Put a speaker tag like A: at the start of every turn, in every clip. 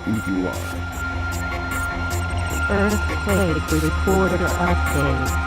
A: EQR.
B: Earthquake reporter update.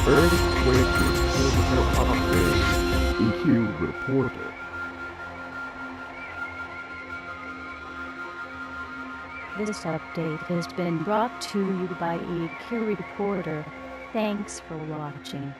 A: Earthquake reporter update. EQReporter.
B: This update has been brought to you by EQReporter. Thanks for watching.